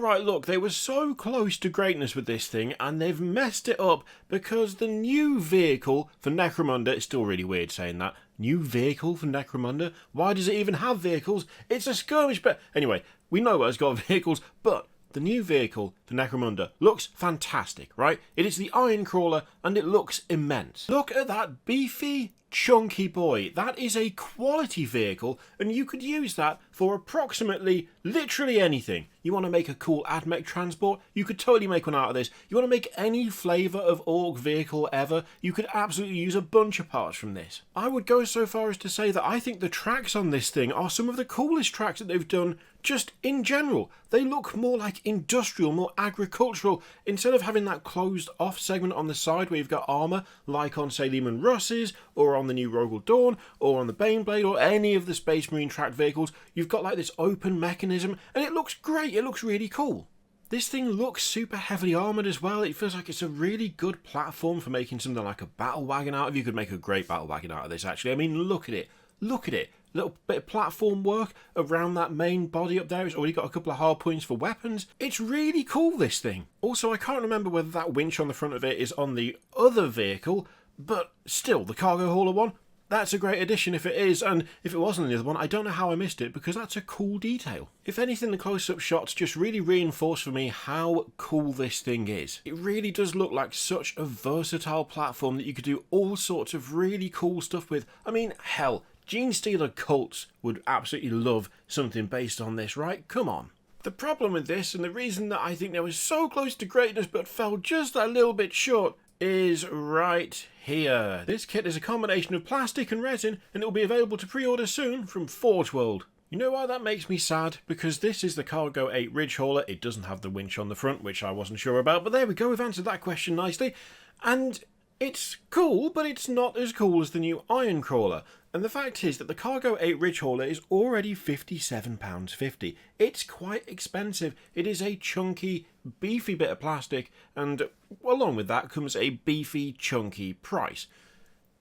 Alright, look, they were so close to greatness with this thing, and they've messed it up because the new vehicle for Necromunda, it's still really weird saying that, new vehicle for Necromunda? Why does it even have vehicles? It's a skirmish, but anyway, we know it's got vehicles, but the new vehicle for Necromunda looks fantastic, right? It is the Ironcrawler, and it looks immense. Look at that beefy, chunky boy. That is a quality vehicle, and you could use that for approximately literally anything. You want to make a cool AdMech transport? You could totally make one out of this. You want to make any flavour of Orc vehicle ever? You could absolutely use a bunch of parts from this. I would go so far as to say that I think the tracks on this thing are some of the coolest tracks that they've done just in general. They look more like industrial, more agricultural, instead of having that closed off segment on the side where you've got armour, like on say Lehman Russ's, or on the new Rogel Dawn, or on the Baneblade, or any of the Space Marine tracked vehicles. You've got like this open mechanism, and it looks great, it looks really cool. This thing looks super heavily armoured as well. It feels like it's a really good platform for making something like a battle wagon out of. You could make a great battle wagon out of this actually. I mean, look at it. Look at it. Little bit of platform work around that main body up there. It's already got a couple of hard points for weapons. It's really cool, this thing. Also, I can't remember whether that winch on the front of it is on the other vehicle, but still, the cargo hauler one, that's a great addition if it is, and if it wasn't the other one, I don't know how I missed it, because that's a cool detail. If anything, the close-up shots just really reinforce for me how cool this thing is. It really does look like such a versatile platform that you could do all sorts of really cool stuff with. I mean, hell, Genestealer cults would absolutely love something based on this, right? Come on. The problem with this, and the reason that I think they were so close to greatness but fell just a little bit short, is right here. This kit is a combination of plastic and resin, and it will be available to pre-order soon from Forge World. You know why that makes me sad? Because this is the Cargo 8 Ridge Hauler. It doesn't have the winch on the front, which I wasn't sure about, but there we go, we've answered that question nicely. And it's cool, but it's not as cool as the new Ironcrawler. And the fact is that the Cargo 8 Ridge Hauler is already £57.50. It's quite expensive. It is a chunky, beefy bit of plastic, and along with that comes a beefy, chunky price.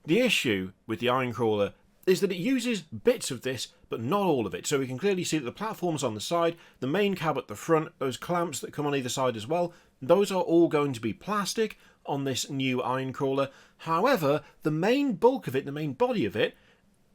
The issue with the Ironcrawler is that it uses bits of this, but not all of it. So we can clearly see that the platforms on the side, the main cab at the front, those clamps that come on either side as well, those are all going to be plastic on this new Ironcrawler. However, the main bulk of it, the main body of it,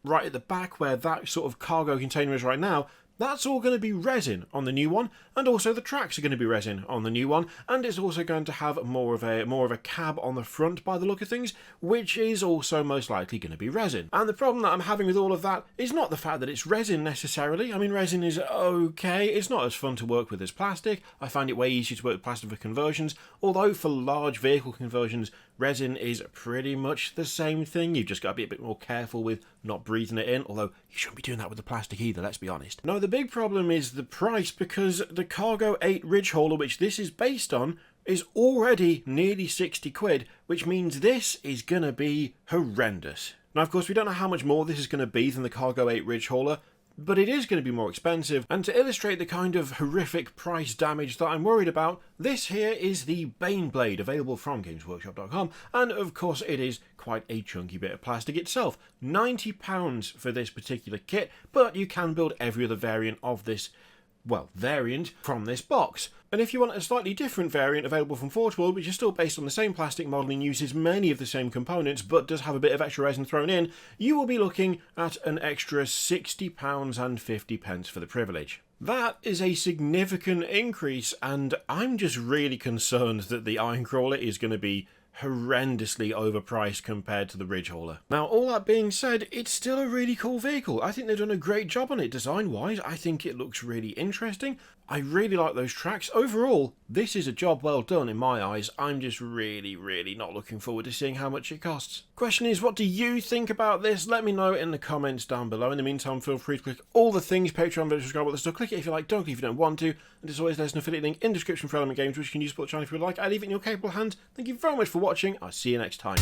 right at the back where that sort of cargo container is right now, that's all going to be resin on the new one, and also the tracks are going to be resin on the new one, and it's also going to have more of a cab on the front by the look of things, which is also most likely going to be resin. And the problem that I'm having with all of that is not the fact that it's resin necessarily. I mean, resin is okay, it's not as fun to work with as plastic. I find it way easier to work with plastic for conversions, although for large vehicle conversions, resin is pretty much the same thing. You've just got to be a bit more careful with not breathing it in, although you shouldn't be doing that with the plastic either, let's be honest. No, the big problem is the price, because the Cargo 8 Ridge Hauler, which this is based on, is already nearly 60 quid, which means this is going to be horrendous. Now, of course, we don't know how much more this is going to be than the Cargo 8 Ridge Hauler, but it is going to be more expensive, and to illustrate the kind of horrific price damage that I'm worried about, this here is the Baneblade, available from GamesWorkshop.com, and of course it is quite a chunky bit of plastic itself. £90 for this particular kit, but you can build every other variant of this, well, variant from this box. And if you want a slightly different variant available from Forge World, which is still based on the same plastic model and uses many of the same components, but does have a bit of extra resin thrown in, you will be looking at an extra £60.50 for the privilege. That is a significant increase, and I'm just really concerned that the Ironcrawler is going to be horrendously overpriced compared to the Ridge Hauler. Now, all that being said, it's still a really cool vehicle. I think they've done a great job on it design-wise. I think it looks really interesting. I really like those tracks. Overall, this is a job well done in my eyes. I'm just really not looking forward to seeing how much it costs. Question is, what do you think about this? Let me know in the comments down below. In the meantime, feel free to click all the things, Patreon, video, subscribe, all the stuff. Click it if you like, don't click if you don't want to. And as always, there's an affiliate link in the description for Element Games, which you can use to support the channel if you would like. I leave it in your capable hands. Thank you very much for watching. I'll see you next time.